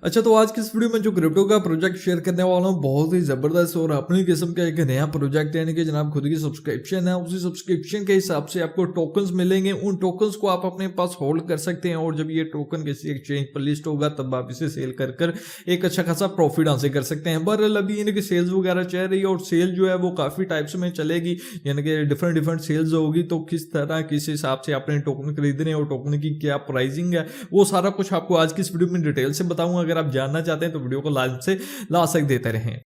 अच्छा, तो आज की इस वीडियो में जो क्रिप्टो का प्रोजेक्ट शेयर करने वाला हूँ बहुत ही जबरदस्त और अपनी किस्म का एक नया प्रोजेक्ट है, यानी कि जनाब खुद की सब्सक्रिप्शन है। उसी सब्सक्रिप्शन के हिसाब से आपको टोकन्स मिलेंगे। उन टोकन्स को आप अपने पास होल्ड कर सकते हैं और जब ये टोकन किसी एक्सचेंज पर लिस्ट होगा तब आप इसे सेल कर कर एक अच्छा खासा प्रॉफिट हासिल कर सकते हैं। बहरहाल अभी यानी कि सेल्स वगैरह चल रही है और सेल जो है वो काफी टाइप्स में चलेगी, यानी कि डिफरेंट सेल्स होगी। तो किस तरह किस हिसाब से आपने टोकन खरीदने और टोकन की क्या प्राइसिंग है वो सारा कुछ आपको आज की इस वीडियो में डिटेल से बताऊंगा। अगर आप जानना चाहते हैं तो वीडियो को लास्ट से लास्ट तक देते रहें।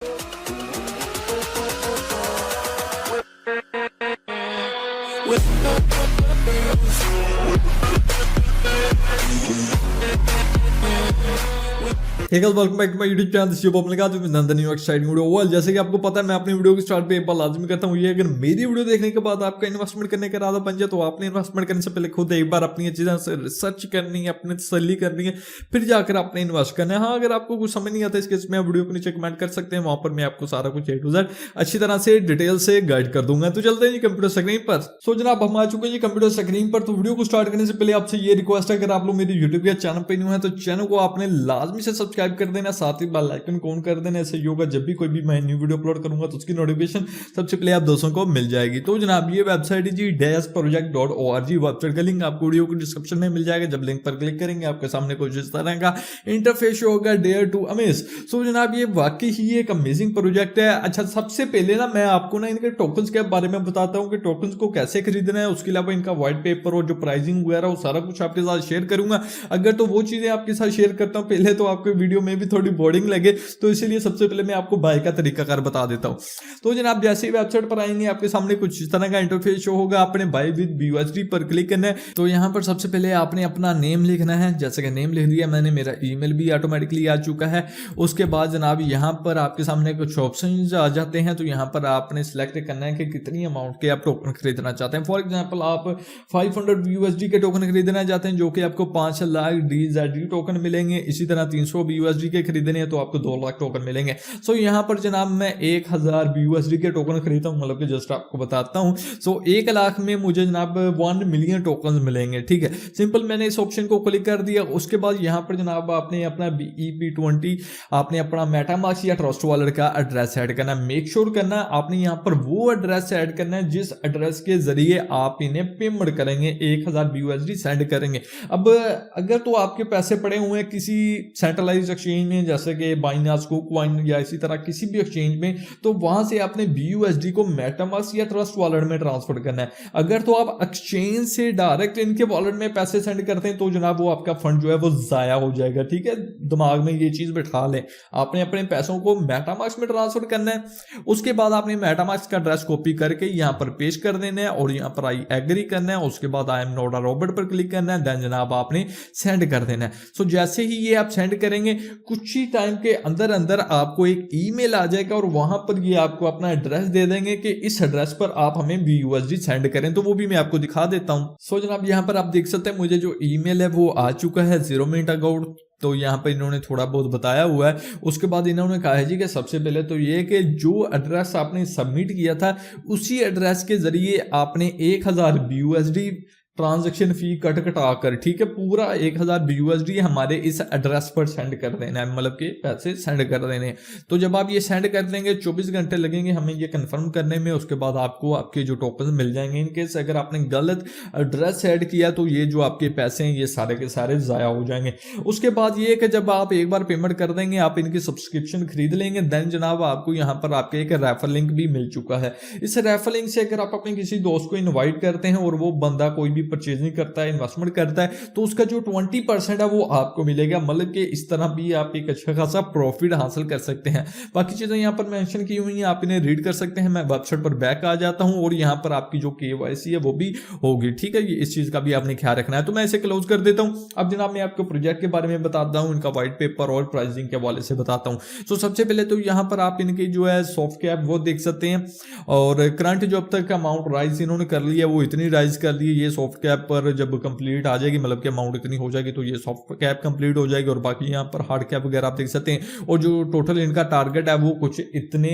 Welcome back to my YouTube channel. This अपने का नंदन न्यू एक्साइटिंग वीडियो। वेल, जैसे कि आपको पता है मैं अपनी वीडियो की स्टार्ट पे एक बार लाजमी करता हूँ, ये अगर मेरी वीडियो देखने के बाद आपका इन्वेस्टमेंट करने का इरादा बन जाए तो आपने इन्वेस्टमेंट करने से पहले खुद एक बार अपनी चीज़ें से रिसर्च करनी है, अपनी तसल्ली करनी है, फिर जाकर आपने इन्वेस्ट करना है। हाँ, अगर आपको कुछ समझ नहीं आता इसके इसमें वीडियो को नीचे कमेंट कर सकते हैं, वहां पर मैं आपको सारा कुछ A to Z अच्छी तरह से डिटेल से गाइड कर दूंगा। तो चलते हैं जी कंप्यूटर स्क्रीन पर। सो जनाब हम आ चुके हैं जी कंप्यूटर स्क्रीन पर। तो वीडियो को स्टार्ट करने से पहले आपसे ये रिक्वेस्ट है, अगर आप लोग मेरे यूट्यूब के चैनल पर न्यू है तो चैनल को आपने लाजमी से सब्सक्राइब कर देना, साथ ही बेल आइकन को ऑन कर देना। ऐसे ही होगा जब भी कोई भी मैं न्यू वीडियो अपलोड करूंगा तो उसकी नोटिफिकेशन सबसे पहले आप दोस्तों को मिल जाएगी। तो जनाब ये वेबसाइट है जी dashproject.org। वेबसाइट का लिंक आपको वीडियो को डिस्क्रिप्शन में मिल जाएगा। जब लिंक पर क्लिक करेंगे आपके सामने कुछ इस तरह का इंटरफेस होगा, डेयर टू अमेज। सो जनाब ये वाकई ही एक अमेजिंग प्रोजेक्ट है। अच्छा, सबसे पहले ना मैं आपको ना इनके टोकन्स के बारे में बताता हूँ कि टोकन्स को कैसे खरीदना है। उसके अलावा इनका व्हाइट पेपर और जो प्राइसिंग वगैरह वो सारा कुछ आपके साथ शेयर करूंगा। अगर तो वो चीजें आपके साथ शेयर करता हूँ पहले तो आपको वीडियो में भी थोड़ी बोरिंग लगे, तो इसीलिए सबसे पहले मैं आपको बाय का तरीकाकार बता देता हूं। तो जनाब जैसे ही वेबसाइट पर आएंगे आपके सामने कुछ इस तरह का इंटरफेस शो होगा। आपने बाय विद BUSD पर क्लिक करना है। तो यहां पर सबसे पहले आपने अपना नेम लिखना है। जैसे कि नेम लिख दिया मैंने, मेरा ईमेल भी ऑटोमेटिकली आ चुका है। उसके बाद जनाब यहां पर आपके सामने कुछ ऑप्शंस आ जाते हैं। तो यहां पर आपने सिलेक्ट करना है कि कितनी अमाउंट के आप टोकन खरीदना चाहते हैं। फॉर एग्जाम्पल आप 500 BUSD के टोकन खरीदना चाहते हैं जो कि आपको 5 लाख DZD टोकन मिलेंगे। इसी तरह 300 BUSD के खरीदने हैं तो आपको 2 लाख टोकन मिलेंगे। सो यहाँ पर जनाब मैं 1000 BUSD के टोकन खरीदता हूँ, मतलब कि जस्ट आपको बताता हूँ। सो 1 लाख में मुझे जनाब 1 मिलियन टोकन मिलेंगे। ठीक है, सिंपल। मैंने इस ऑप्शन को क्लिक कर दिया। उसके बाद यहाँ पर जनाब आपने अपना BEP20 आपने अपना मेटामास्क या ट्रस्ट वॉलेट का एड्रेस ऐड करना है। मेक श्योर करना है आपने यहाँ पर वो एड्रेस ऐड करना है जिस एड्रेस के जरिए आप इन्हें पेमेंट करेंगे, 1000 BUSD सेंड करेंगे। अब अगर तो आपके पैसे पड़े हुए हैं किसी सेंट्रलाइज एक्सचेंज में जैसे कि बाइनांस, कुकवाइन या इसी तरह किसी भी एक्सचेंज में, तो वहां से आपने BUSD को मेटामास्क या ट्रस्ट वॉलेट में ट्रांसफर करना है। अगर तो आप एक्सचेंज से डायरेक्ट इनके वॉलेट में पैसे सेंड करते हैं तो जनाब वो आपका फंड जो है वो जाया हो जाएगा। ठीक है, दिमाग में ये चीज बिठा लें। आपने अपने पैसों को मेटामास्क में ट्रांसफर करना है। उसके बाद आपने मेटामास्क का एड्रेस कॉपी करके यहाँ पर पेस्ट कर देना है और यहाँ पर आई एग्री करना है। उसके बाद I am not a robot पर क्लिक करना है। देन जनाब आपने सेंड कर देना है। सो जैसे ही ये आप सेंड करेंगे कुछ ही टाइम के अंदर अंदर आपको एक ईमेल आ जाएगा और वहां पर ये आपको अपना एड्रेस दे देंगे कि इस एड्रेस पर आप हमें BUSD सेंड करें। तो वो भी मैं आपको दिखा देता हूं। सो जनाब यहाँ पर आप देख सकते हैं मुझे जो ईमेल है वो आ चुका है 0 मिनट अगो। तो यहाँ पर इन्होंने थोड़ा बहुत बताया हुआ है। उसके बाद इन्होंने कहा है जी कि सबसे पहले तो ये कि जो एड्रेस आपने सबमिट किया था उसी एड्रेस के जरिए आपने 1000 BUSD ट्रांजैक्शन फी कटा कर, ठीक है, पूरा 1000 BUSD हमारे इस एड्रेस पर सेंड कर देना है, मतलब कि पैसे सेंड कर देने हैं। तो जब आप ये सेंड कर देंगे 24 घंटे लगेंगे हमें ये कंफर्म करने में। उसके बाद आपको आपके जो टोकन मिल जाएंगे। इनकेस अगर आपने गलत एड्रेस ऐड किया तो ये जो आपके पैसे हैं ये सारे के सारे जाया हो जाएंगे। उसके बाद ये कि जब आप एक बार पेमेंट कर देंगे आप इनकी सब्सक्रिप्शन खरीद लेंगे। देन जनाब आपको यहाँ पर आपके एक रेफर लिंक भी मिल चुका है। इस रेफर लिंक से अगर आप अपने किसी दोस्त को इन्वाइट करते हैं और वो बंदा कोई भी परचेजिंग करता है, इन्वेस्टमेंट करता है, तो उसका जो 20% है वो आपको मिलेगा। मतलब कि इस तरह भी आप एक अच्छा खासा प्रॉफिट हासिल कर सकते हैं। बाकी चीजें यहाँ पर मेंशन की हुई हैं, आप इन्हें रीड कर सकते हैं। मैं वेबसाइट पर बैक आ जाता हूं और यहाँ पर आपकी जो KYC है वो भी होगी। ठीक है, इस चीज का भी आपने ख्याल रखना है। तो मैं इसे क्लोज कर देता हूं। अब जनाब मैं आपको प्रोजेक्ट के बारे में बताता हूं, इनका व्हाइट पेपर और प्राइसिंग के हवाले से बताता हूं। तो सबसे पहले तो यहाँ पर आप इनकी जो है सॉफ्ट कैप वो देख सकते हैं और करंट जो अब तक अमाउंट राइज इन्होंने कर लिया वो इतनी राइज कर ली है। ये सॉफ्ट सॉफ्ट कैप पर जब कंप्लीट आ जाएगी, मतलब कि अमाउंट इतनी हो जाएगी, तो ये सॉफ्ट कैप कंप्लीट हो जाएगी। और बाकी यहाँ पर हार्ड कैप वगैरह आप देख सकते हैं। और जो टोटल इनका टारगेट है वो कुछ इतने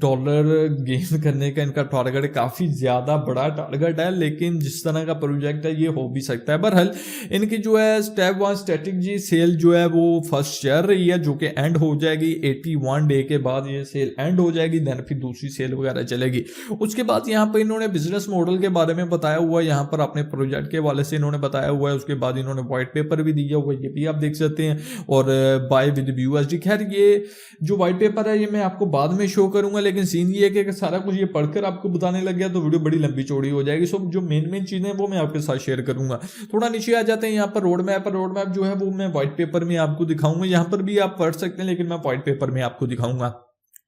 डॉलर गेन करने का इनका टारगेट है, काफ़ी ज़्यादा बड़ा टारगेट है, लेकिन जिस तरह का प्रोजेक्ट है ये हो भी सकता है। बहरहाल इनकी जो है स्टेप 1 स्ट्रेटेजी सेल जो है वो फर्स्ट चल रही है, जो कि एंड हो जाएगी 81 डे के बाद ये सेल एंड हो जाएगी, देन फिर दूसरी सेल वगैरह चलेगी। उसके बाद यहाँ पर इन्होंने बिजनेस मॉडल के बारे में बताया हुआ है, यहाँ पर अपने प्रोजेक्ट के वाले से इन्होंने बताया हुआ है। उसके बाद इन्होंने व्हाइट पेपर भी दिया हुआ है, ये भी आप देख सकते हैं। और बाय विद यूएसडी, खैर ये जो व्हाइट पेपर है ये मैं आपको बाद में शो करूंगा, लेकिन सीन ये है कि सारा कुछ ये पढ़कर आपको बताने लग गया तो वीडियो बड़ी लंबी चौड़ी हो जाएगी। सो जो मेन चीजें हैं वो मैं आपके साथ शेयर करूंगा। थोड़ा नीचे आ जाते हैं, यहाँ पर रोड मैप जो है वो मैं व्हाइट पेपर में आपको दिखाऊंगा। यहाँ पर भी आप पढ़ सकते हैं, लेकिन मैं व्हाइट पेपर में आपको दिखाऊंगा।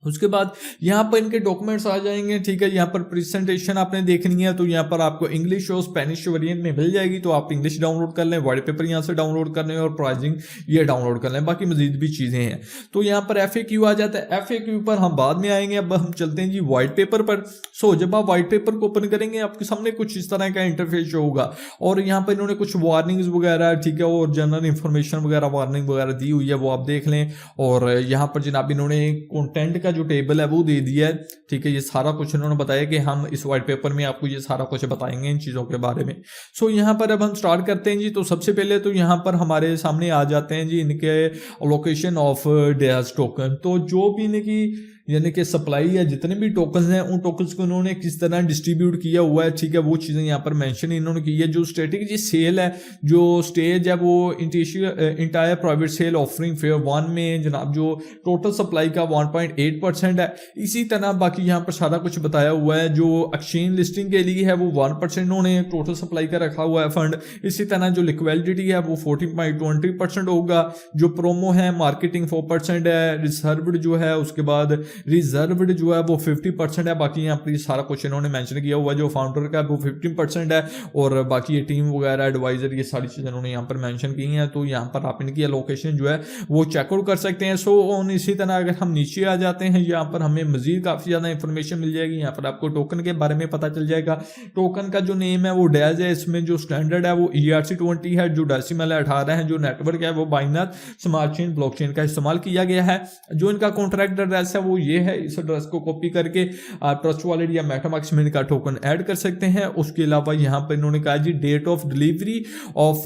उसके बाद यहाँ पर इनके डॉक्यूमेंट्स आ जाएंगे, ठीक है। यहाँ पर प्रेजेंटेशन आपने देखनी है तो यहाँ पर आपको इंग्लिश और स्पेनिश वेरिएंट में मिल जाएगी, तो आप इंग्लिश डाउनलोड कर लें, व्हाइट पेपर यहाँ से डाउनलोड कर लें और प्राइसिंग ये डाउनलोड कर लें। बाकी मजीद भी चीज़ें हैं। तो यहाँ पर FAQ आ जाता है, FAQ पर हम बाद में आएंगे। अब हम चलते हैं जी व्हाइट पेपर पर। सो जब आप व्हाइट पेपर को ओपन करेंगे आपके सामने कुछ इस तरह का इंटरफेस होगा, और यहाँ पर इन्होंने कुछ वार्निंग्स वगैरह, ठीक है, और जनरल इंफॉर्मेशन वगैरह वार्निंग वगैरह दी हुई है, वो आप देख लें। और यहाँ पर जनाब इन्होंने कंटेंट का जो टेबल है वो दे दिया है, ठीक है। ये सारा कुछ इन्होंने बताया कि हम इस व्हाइट पेपर में आपको ये सारा कुछ बताएंगे इन चीज़ों के बारे में। सो यहाँ पर अब हम स्टार्ट करते हैं जी। तो सबसे पहले तो यहाँ पर हमारे सामने आ जाते हैं जी इनके लोकेशन ऑफ डेज टोकन। तो जो भी इनकी यानी कि सप्लाई है, जितने भी टोकन्स हैं उन टोकन्स को उन्होंने किस तरह डिस्ट्रीब्यूट किया हुआ है, ठीक है, वो चीज़ें यहाँ पर मेंशन इन्होंने की है। जो स्ट्रेटेजी सेल है, जो स्टेज है, वो entire private sale offering fair 1 में जनाब जो टोटल सप्लाई का 1.8% है। इसी तरह बाकी यहाँ पर सारा कुछ बताया हुआ है। जो एक्सचेंज लिस्टिंग के लिए है वो 1% उन्होंने टोटल सप्लाई का रखा हुआ है फंड। इसी तरह जो लिक्विडिटी है वो 14.20% होगा। जो प्रोमो है मार्केटिंग 4% है। रिजर्व्ड जो है उसके बाद रिजर्व्ड जो है वो 50% है। बाकी यहाँ पर सारा कुछ इन्होंने मेंशन किया हुआ है। जो फाउंडर का वो 15% है, और बाकी ये टीम वगैरह एडवाइजर ये सारी चीज़ें उन्होंने यहाँ पर मेंशन की हैं। तो यहाँ पर आप इनकी लोकेशन जो है वो चेकआउट कर सकते हैं। सो ऑन इसी तरह अगर हम नीचे आ जाते हैं, यहाँ पर हमें मजीद काफ़ी ज़्यादा इंफॉर्मेशन मिल जाएगी। यहाँ पर आपको टोकन के बारे में पता चल जाएगा। टोकन का जो नेम है वो डैज है, इसमें जो स्टैंडर्ड है वो ERC20 है, जो डेसिमल है 18 है, जो नेटवर्क है वो बाइनांस स्मार्ट चेन ब्लॉकचेन का इस्तेमाल किया गया है। जो इनका कॉन्ट्रैक्ट एड्रेस है वो ये है। इस एड्रेस को कॉपी करके आप ट्रस्ट वॉलेट या मेटामास्क में इनका टोकन ऐड कर सकते हैं। उसके अलावा यहाँ पर इन्होंने कहा जी date of delivery of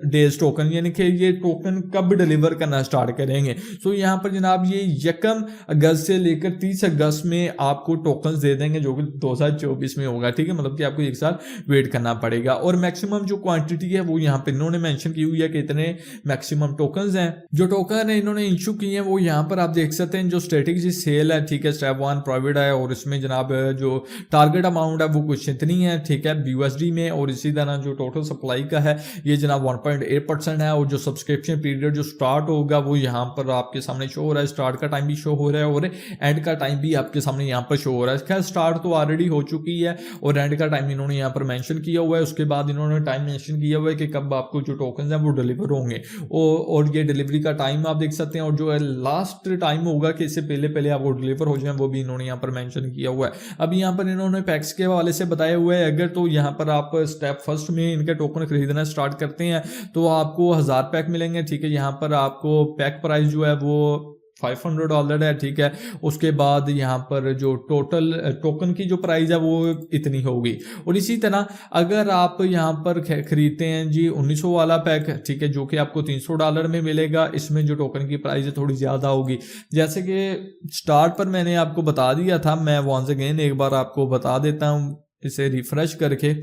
days token, यानी कि ये टोकन कब डिलीवर करना स्टार्ट करेंगे। सो यहाँ पर जनाब ये 1 अगस्त से लेकर 30 अगस्त में आपको टोकन दे देंगे, जो कि 2024 में होगा, ठीक है। मतलब कि आपको 1 साल वेट करना पड़ेगा। और मैक्सिमम जो क्वांटिटी है वो यहाँ पे इन्होंने मेंशन की हुई है कि इतने मैक्सिमम टोकन हैं। जो टोकन है इन्होंने इशू किए हैं वो यहाँ पर आप देख सकते हैं। जो स्ट्रेटेजी सेल है, ठीक है, स्टेप 1 प्राइवेट है, और इसमें जनाब जो टारगेट अमाउंट है वो कुछ इतनी है, ठीक है, USD में। और इसी तरह जो टोटल सप्लाई का है ये जनाब 1.8% है। और जो सब्सक्रिप्शन पीरियड जो स्टार्ट होगा वो यहाँ पर आपके सामने शो हो रहा है। स्टार्ट का टाइम भी शो हो रहा है और एंड का टाइम भी आपके सामने यहाँ पर शो हो रहा है। खैर स्टार्ट तो ऑलरेडी हो चुकी है और एंड का टाइम इन्होंने यहाँ पर मेंशन किया हुआ है। उसके बाद इन्होंने टाइम मेंशन किया हुआ है कि कब आपको जो टोकन है वो डिलीवर होंगे, और ये डिलीवरी का टाइम आप देख सकते हैं। और जो है लास्ट टाइम होगा कि इससे पहले आप वो डिलीवर हो जाए, वो भी इन्होंने यहाँ पर मेंशन किया हुआ है। अब यहाँ पर इन्होंने पैक्स के हवाले से बताया हुआ है। अगर तो यहाँ पर आप स्टेप फर्स्ट में इनके टोकन खरीदना स्टार्ट करते हैं तो आपको 1000 पैक मिलेंगे, ठीक है। यहाँ पर आपको पैक प्राइस जो है वो $500 है, ठीक है। उसके बाद यहाँ पर जो टोटल टोकन की जो प्राइस है वो इतनी होगी। और इसी तरह अगर आप यहाँ पर खरीदते हैं जी 1900 वाला पैक, ठीक है, जो कि आपको $300 में मिलेगा, इसमें जो टोकन की प्राइस है थोड़ी ज़्यादा होगी। जैसे कि स्टार्ट पर मैंने आपको बता दिया था, मैं वंस अगेन एक बार आपको बता देता हूँ इसे रिफ्रेश करके।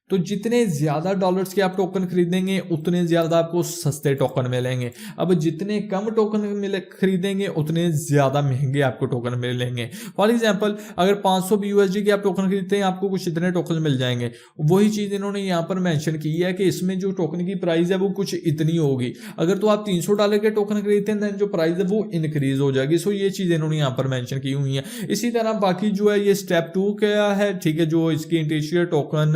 तो जितने ज़्यादा डॉलर्स के आप टोकन खरीदेंगे उतने ज़्यादा आपको सस्ते टोकन मिलेंगे। अब जितने कम टोकन खरीदेंगे उतने ज़्यादा महंगे आपको टोकन मिलेंगे। फॉर एग्जांपल अगर 500 USD के आप टोकन खरीदते हैं आपको कुछ इतने टोकन मिल जाएंगे। वही चीज़ इन्होंने यहाँ पर मेंशन की है कि इसमें जो टोकन की प्राइस है वो कुछ इतनी होगी। अगर तो आप $300 के टोकन खरीदते हैं देन जो प्राइस है वो इंक्रीज हो जाएगी। सो ये चीज़ इन्होंने यहाँ पर मेंशन की हुई है। इसी तरह बाकी जो है ये स्टेप 2 क्या है, ठीक है, जो इसकी इंटीरियर टोकन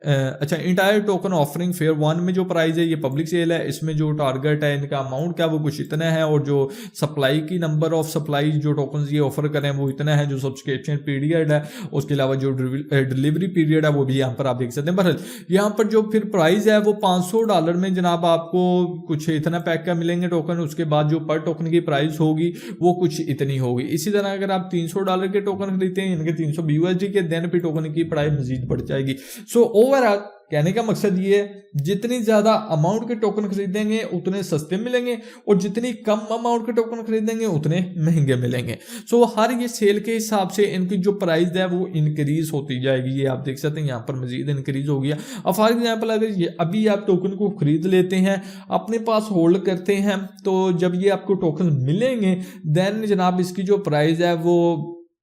अच्छा, इंटायर टोकन ऑफरिंग फेयर 1 में जो प्राइस है ये पब्लिक सेल है, इसमें जो टारगेट है इनका अमाउंट क्या वो कुछ इतना है, और जो सप्लाई की नंबर ऑफ सप्लाई जो टोकन ये ऑफर करें वो इतना है, जो सब्सक्रिप्शन पीरियड है, उसके अलावा जो डिलीवरी पीरियड है वो भी यहाँ पर आप देख सकते हैं। बहरहाल यहाँ पर जो फिर प्राइस है वो $500 में जनाब आपको कुछ इतना पैक का मिलेंगे टोकन, उसके बाद जो पर टोकन की प्राइस होगी वो कुछ इतनी होगी। इसी तरह अगर आप $300 के टोकन खरीदते हैं इनके 300 USD के, देन भी टोकन की प्राइस मजीद बढ़ जाएगी। सो ओवरऑल कहने का मकसद ये है, जितनी ज्यादा अमाउंट के टोकन खरीदेंगे उतने सस्ते मिलेंगे, और जितनी कम अमाउंट के टोकन खरीदेंगे उतने महंगे मिलेंगे। सो हर ये सेल के हिसाब से इनकी जो प्राइस है वो इंक्रीज होती जाएगी। ये आप देख सकते हैं यहाँ पर मजीद इंक्रीज हो गया। अब फॉर एग्जाम्पल अगर ये अभी आप टोकन को खरीद लेते हैं, अपने पास होल्ड करते हैं, तो जब ये आपको टोकन मिलेंगे देन जनाब इसकी जो प्राइस है वो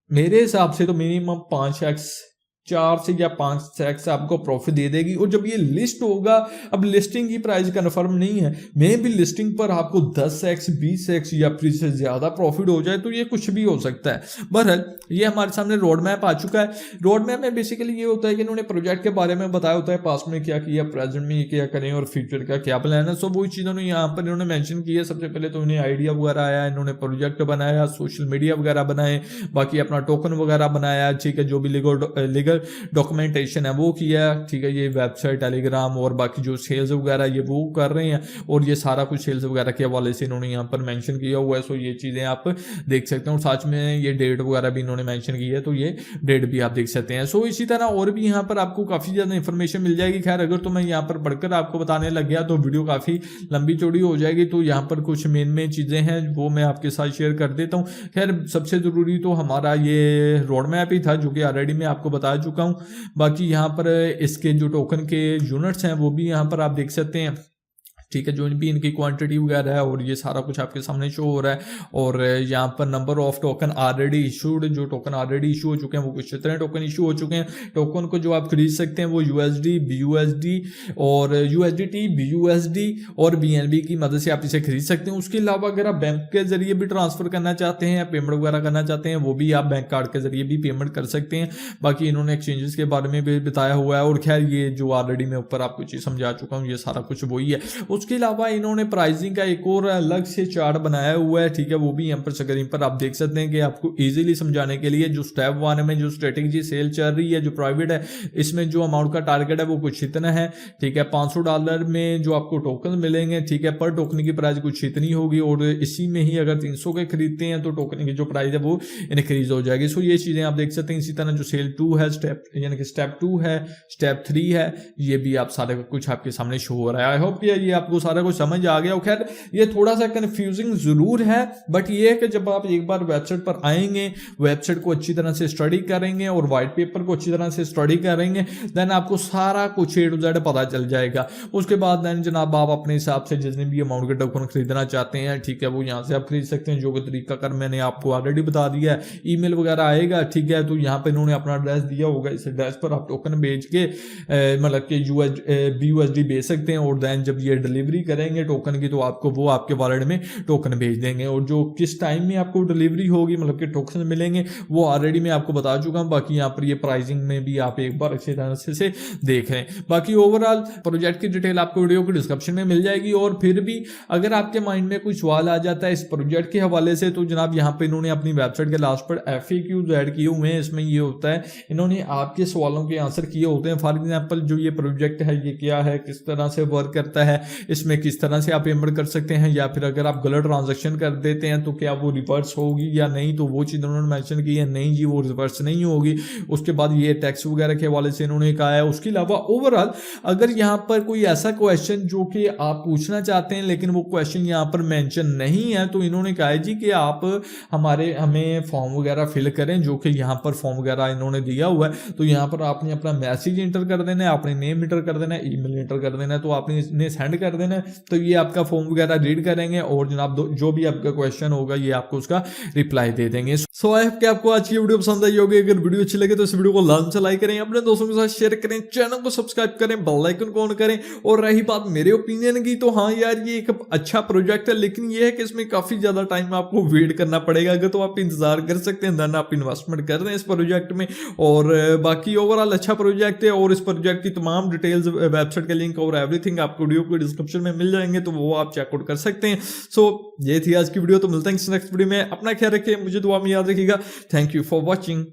मेरे हिसाब से तो मिनिमम 5x 4 से या 5x आपको प्रॉफिट दे देगी। और जब ये लिस्ट होगा, अब लिस्टिंग की प्राइस कंफर्म नहीं है, मे भी लिस्टिंग पर आपको 10x 20x या फिर से ज्यादा प्रॉफिट हो जाए, तो ये कुछ भी हो सकता है। बहरहाल ये हमारे सामने रोड मैप आ चुका है। रोड मैप में बेसिकली ये होता है कि इन्होंने प्रोजेक्ट के बारे में बताया होता है, पास्ट में क्या किया, प्रेजेंट में क्या करें और फ्यूचर का क्या प्लान है। सब वही चीज़ों ने यहाँ पर इन्होंने मेंशन की है। सबसे पहले तो इन्हें आइडिया वगैरह आया, इन्होंने प्रोजेक्ट बनाया, सोशल मीडिया वगैरह बनाए, बाकी अपना टोकन वगैरह बनाया, ठीक है, जो भी लीगल डॉक्यूमेंटेशन है वो किया, ठीक है, ये वेबसाइट टेलीग्राम और बाकी जो सेल्स वगैरह ये वो कर रहे हैं, और ये सारा कुछ सेल्स वगैरह के हवाले से इन्होंने यहाँ पर मेंशन किया हुआ है। सो ये चीज़ें आप देख सकते हैं, और साथ में ये डेट वगैरह भी इन्होंने मेंशन की है, तो ये डेट भी आप देख सकते हैं। सो इसी तरह और भी यहाँ पर आपको काफ़ी ज़्यादा इन्फॉर्मेशन मिल जाएगी। खैर अगर तो मैं यहाँ पर पढ़कर आपको बताने लग गया तो वीडियो काफ़ी लंबी चौड़ी हो जाएगी, तो यहाँ पर कुछ मेन चीज़ें हैं वो मैं आपके साथ शेयर कर देता हूँ। खैर सबसे ज़रूरी तो हमारा ये रोड मैप ही था, जो कि ऑलरेडी मैं आपको बता चुका हूँ। बाकी यहाँ पर इसके जो टोकन के यूनिट्स हैं वो भी यहाँ पर आप देख सकते हैं, ठीक है, जो भी इनकी क्वांटिटी वगैरह है, और ये सारा कुछ आपके सामने शो हो रहा है। और यहाँ पर number of token already issued, जो टोकन ऑलरेडी इशू हो चुके हैं वो कुछ इतने टोकन इशू हो चुके हैं। टोकन को जो आप खरीद सकते हैं वो USD BUSD और USDT BUSD और BNB की मदद से आप इसे खरीद सकते हैं। उसके अलावा अगर आप बैंक के जरिए भी ट्रांसफर करना चाहते हैं, पेमेंट वगैरह करना चाहते हैं, वो भी आप बैंक कार्ड के जरिए भी पेमेंट कर सकते हैं। बाकी इन्होंने एक्सचेंजेस के बारे में भी बताया हुआ है, और खैर ये जो ऑलरेडी मैं ऊपर आपको चीज़ समझा चुका हूँ, ये सारा कुछ वही है। उसके अलावा इन्होंने प्राइसिंग का एक और अलग से चार्ट बनाया हुआ है, ठीक है, वो भी यहाँ पर स्क्रीन पर आप देख सकते हैं कि आपको इजीली समझाने के लिए जो स्टेप 1 में जो स्ट्रेटेजी सेल चल रही है, जो प्राइवेट है, इसमें जो अमाउंट का टारगेट है वो कुछ इतना है, ठीक है, $500 में जो आपको टोकन मिलेंगे, ठीक है, पर टोकन की प्राइस कुछ इतनी होगी, और इसी में ही अगर 300 के खरीदते हैं तो टोकन की जो प्राइस है वो इंक्रीज हो जाएगी। सो ये चीज़ें आप देख सकते हैं। इसी तरह जो सेल 2 है, स्टेप यानी कि स्टेप 2 है, स्टेप 3 है, ये भी आप सारे कुछ आपके सामने शो हो रहा है। आई होप कि ये आपको सारा कुछ समझ आ गया। खैर ये थोड़ा सा कंफ्यूजिंग जरूर है, बट ये है कि जब आप एक बार वेबसाइट पर आएंगे, वेबसाइट को अच्छी तरह से स्टडी करेंगे और व्हाइट पेपर को अच्छी तरह से स्टडी करेंगे, देन आपको सारा कुछ A to Z पता चल जाएगा। उसके बाद देन जनाब आप अपने हिसाब से जितने भी अमाउंट के टोकन खरीदना चाहते हैं, ठीक है, वो यहाँ से आप खरीद सकते हैं। जो भी तरीका कर मैंने आपको ऑलरेडी बता दिया है, ईमेल वगैरह आएगा, ठीक है, तो यहाँ पे इन्होंने अपना एड्रेस दिया होगा, इस एड्रेस पर आप टोकन भेज के मतलब कि BUSD भेज सकते हैं, और देन जब ये डिलीवरी करेंगे टोकन की तो आपको वो आपके वॉलेट में टोकन भेज देंगे। और जो किस टाइम में आपको डिलीवरी होगी, मतलब कि टोकन मिलेंगे, वो ऑलरेडी मैं आपको बता चुका हूं। बाकी यहाँ पर ये प्राइसिंग में भी आप एक बार अच्छी तरह से देख लें। बाकी ओवरऑल प्रोजेक्ट की डिटेल आपको वीडियो की डिस्क्रिप्शन में मिल जाएगी। और फिर भी अगर आपके माइंड में कोई सवाल आ जाता है इस प्रोजेक्ट के हवाले से, तो जनाब यहाँ पे इन्होंने अपनी वेबसाइट के लास्ट पर FAQs ऐड किए हुए हैं। इसमें ये होता है, इन्होंने आपके सवालों के आंसर किए होते हैं। फॉर एग्जाम्पल जो ये प्रोजेक्ट है ये क्या है, किस तरह से वर्क करता है, इसमें किस तरह से आप पेमेंट कर सकते हैं, या फिर अगर आप गलत ट्रांजैक्शन कर देते हैं तो क्या वो रिवर्स होगी या नहीं, तो वो चीज़ उन्होंने मेंशन की है, नहीं जी वो रिवर्स नहीं होगी। उसके बाद ये टैक्स वगैरह के हवाले से इन्होंने कहा है। उसके अलावा ओवरऑल अगर यहाँ पर कोई ऐसा क्वेश्चन जो कि आप पूछना चाहते हैं लेकिन वो क्वेश्चन यहाँ पर मेंशन नहीं है, तो इन्होंने कहा है जी कि आप हमें फॉर्म वगैरह फिल करें, जो कि यहाँ पर फॉर्म वगैरह इन्होंने दिया हुआ है। तो यहाँ पर आपने अपना मैसेज इंटर कर देना है, अपने नेम इंटर कर देना है, ईमेल इंटर कर देना है, तो आपने इन्हें सेंड कर कर देना है, तो ये आपका फॉर्म वगैरह रीड करेंगे और जनाब जो भी आपका क्वेश्चन होगा ये आपको उसका रिप्लाई दे देंगे। सो आई होप कि आपको आज की वीडियो पसंद आई होगी। अगर वीडियो अच्छी लगे तो इस वीडियो को लाजमी से लाइक करें, अपने दोस्तों के साथ शेयर करें, चैनल को सब्सक्राइब करें, बेल आइकन को ऑन करें। और रही बात मेरे ओपिनियन की, तो हाँ यार ये एक अच्छा प्रोजेक्ट है, लेकिन ये है कि इसमें काफी ज्यादा टाइम आपको वेट करना पड़ेगा। अगर तो आप इंतजार कर सकते हैं देन आप इन्वेस्टमेंट कर दें इस प्रोजेक्ट में। और बाकी ओवरऑल अच्छा प्रोजेक्ट है और इस प्रोजेक्ट की तमाम डिटेल्स, वेबसाइट के लिंक और एवरीथिंग आपको वीडियो को डिस्क्रिप्शन में मिल जाएंगे, तो वो आप चेकआउट कर सकते हैं। सो ये थी आज की वीडियो, तो मिलते हैं नेक्स्ट वीडियो में। अपना ख्याल रखिए, मुझे दुआ में याद रखिएगा। Thank you for watching.